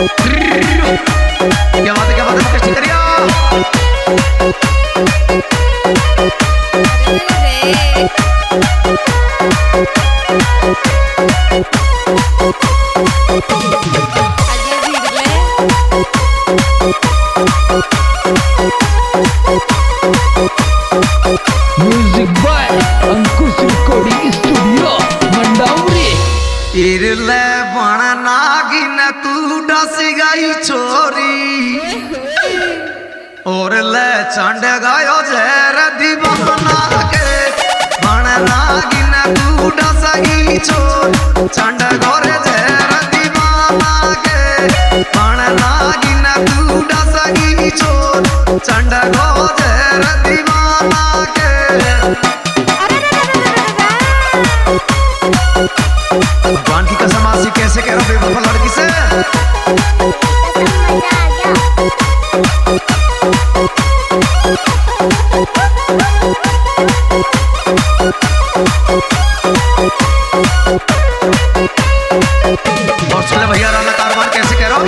क्या बात है, क्या बात है, कष्ट करिया। Music by Ankush recording studio मंडाउरी। इरले बण नागिन तू डस गई छोरी और ले चंड गयो जहर दीवाना के। बण नागिन तू डस गई छोरी चंड गोरे जहर दीवाना के। बण नागिन तू डस गई छोरी चंड गो जहर दीवाना के। भगवान की कसम आसी कैसे कह रहा बेवफा लड़की से। और सुन भैया राना कारवान कैसे कह रहा हूँ।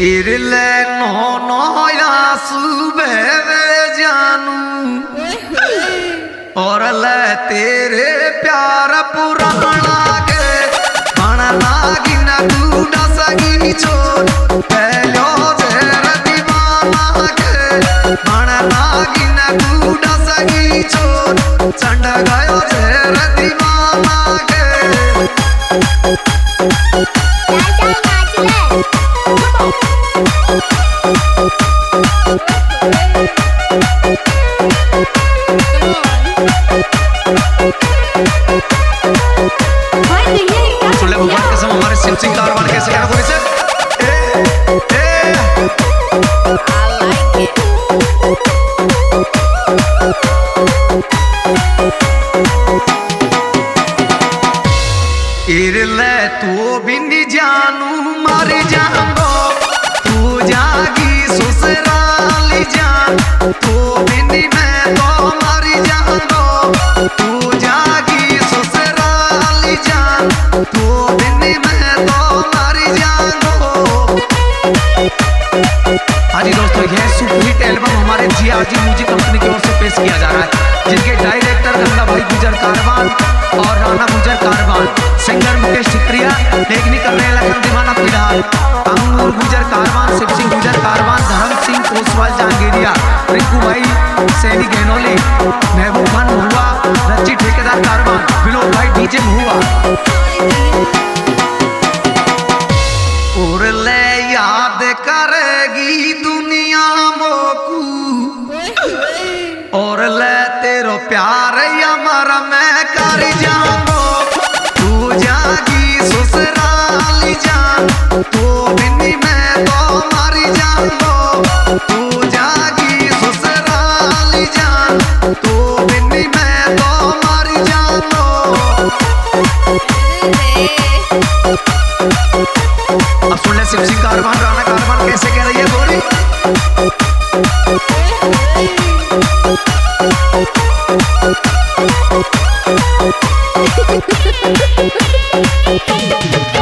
इरले नो नोया सुबह जानू और ले तेरे प्यार पुराना के। बण नागिन तू डसगी छोर पहलो जहर दीवाना के। बण नागिन तू डसगी छोर चंड गयो जहर दीवाना के। सुन ले भगवान कसम हमारे शिव सिंह कारवान कैसे कह रहा से। इरले तू बिंदी जानू मर जाऊंगो तू जागी ससुराली जान। तू बिंदी मैं तो मर जाऊंगो तू जागी ससुराली जान। तू बिंदी मैं तो मर जाऊंगो। हाँ जी दोस्तों, यह सुपरहिट एल्बम हमारे जी म्यूजिक कंपनी की ओर से पेश किया जा रहा है, जिनके डायरेक्टर गंगा भाई गुजर कारवान और राणा गुजर कारवान, सिंगर मुकेश चित्रिया, लेखनी कर रहे लखन दीवाना फिलहाल, अंगूर गुजर कारवान, शिव सिंह गुजर कारवान, धर्म सिंह कोसवाल जहांगीरिया, रिंकू भाई सैनी गहनोली, महबूब खान महुआ, रच्ची ठेकेदार कारवान, विनोद भाई डीजे महुआ। और ले याद करेगी दुनिया मोकू और ले तेरो प्यार अमर मैं कर जाऊंगो। तू जागी ससुराली जान तू बिन्नी मैं तो मर जाऊंगो। तू जागी ससुराली जान तू बिन्नी मैं तो मर जाऊंगो। अब सुन ले शिव सिंह कारवान राणा कारवान कैसे कह रही है गोरी।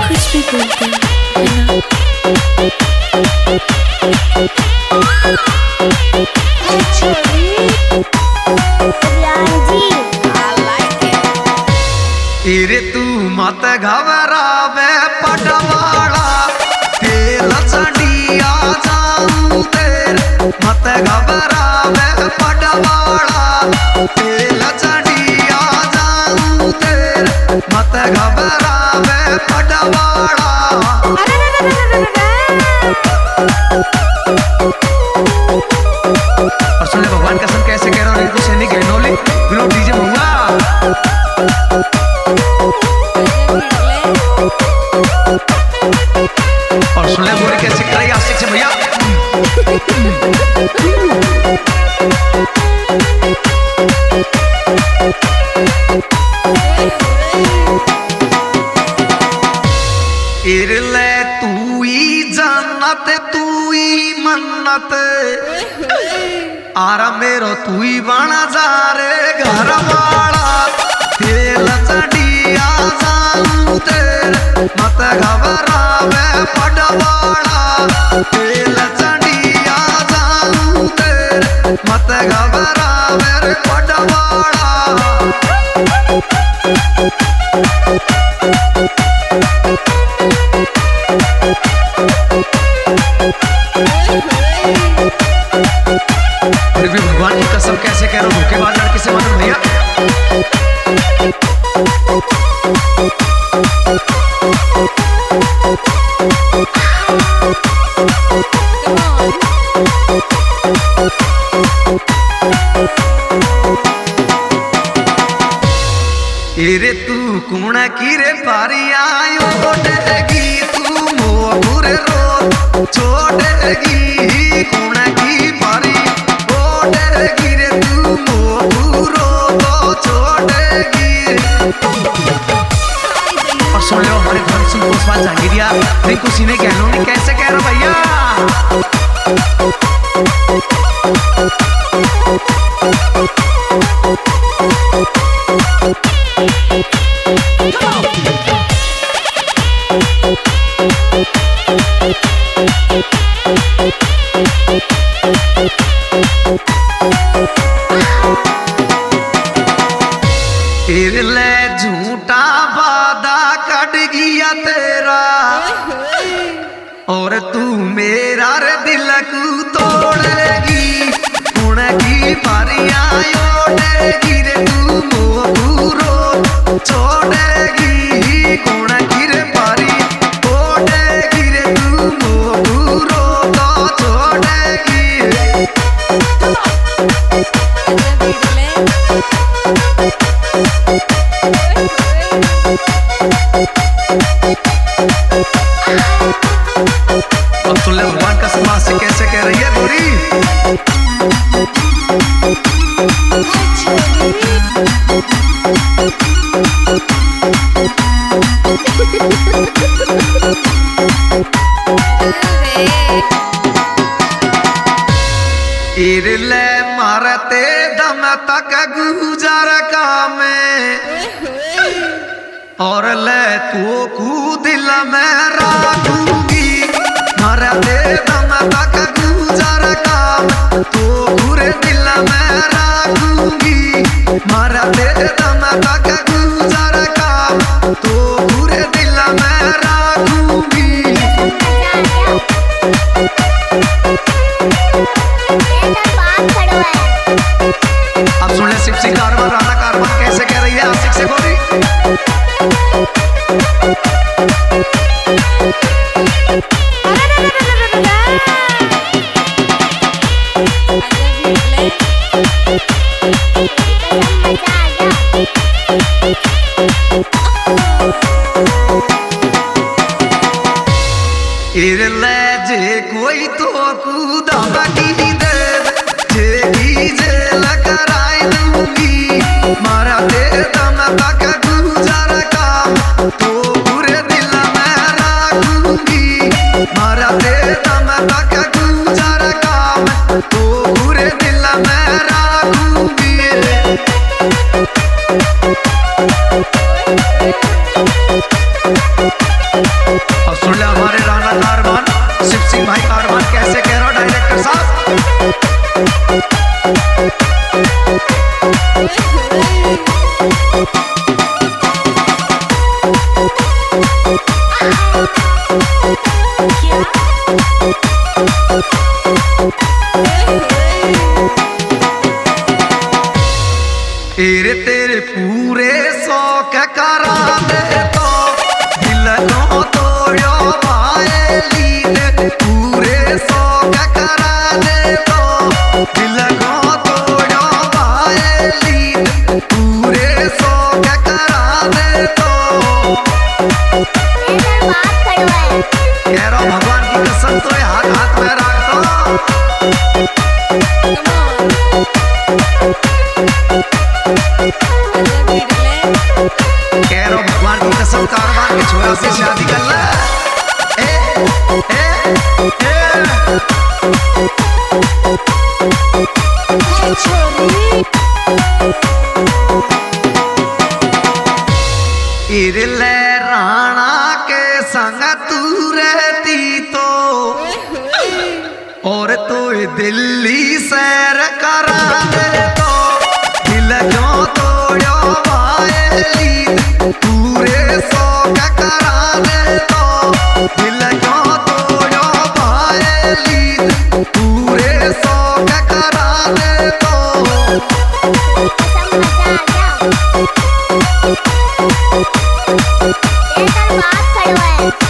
कुछ भी बोलते हैं ना। तेरे तू मत घबरावे पटवाड़ा तेल चढ़िया जाऊं तेरे। मत घबरावे पटवाड़ा तेल चढ़िया जाऊं तेरे। मत घबरावे पटवाड़ा। और सुन ले भगवान कसम कैसे कह रहा हूँ, रिंकू सैनी गहनोली, विनोद डीजे महुआ। और सुन ले गोरी कैसे कह रही आशिक से भैया। इरले तू ही जन्नत तू ही मन्नत आरा मेरो तू ही बाणा जा रे घर वाला तेल चढ़िया जानू तेरे मत घबरावे पड़वाड़ा तेल चढ़िया जानू तेरे मत घबरावे रे पड़वाड़ा फिर भी भगवान की कसम कैसे कह रहा हूँ धोखेबाज लड़के से मदद भैया रे तू कुणा की रे पारी आयो ओटेगी तू मोरे रो छोड़ेगी कुणा की पारी ओटेगी रे तू मोरो तो छोड़ेगी। और सुन लो हमारे घर से पोस्टमार्क जांगिरिया रिंकू सिंह ने कहना नहीं कैसे कह रहा भैया ले झूठा वादा कट गया तेरा और तू मेरा रे दिल को तोड़ेगी उनकी पारियां ओढ़ेगी रे तू मोरो छोड़ेगी उनकी रे पारी ओढ़ेगी रे तू मोरो तो छोड़ेगी। अब सुन ले भगवान का समाज से कैसे कह रही है गोरी इरले मारते दम तक गुजर का में और ले तो कू दिल में राखूंगी मरते दम तक गुजर काम तो पूरे दिल में राखूंगी मरते दम तक गुजर काम तो पूरे दिल में राखूंगी। अब सुन ले शिव कारवान राणा कारवान कैसे कह रही है आशिक से गोरी इरले जे कोई तो कूदा बाकी दे जेगी जेल कराई दूंगी मारा दे दम तक गुजर काम तो पूरे दिल में राखूंगी मारा दे दम तक गुजर काम तो पूरे दिल में राखूंगी। अब सुन ले हमारे राणा कारवान शिव सिंह भाई कारवान कैसे कह रहा डायरेक्टर साहब तेरे तेरे पूरे शौक करा दे तो दिल को तोड़ो भाई पूरे शौक करा दे तो दिल को तोड़ो भाई पूरे शौक करा दे तो कह रहा भगवान की कसम तो हाथ हाथ में रख दो कह रहा भगवान की कसम कारवान के छोरा से शादी कर ले ए, ए, ए। और तो दिल्ली सैर कराने तो दिल क्यों तोड़ो भाईली पूरे शौक कराने तो दिल क्यों तोड़ो भाईली पूरे शौक कराने तो बात खड़ो है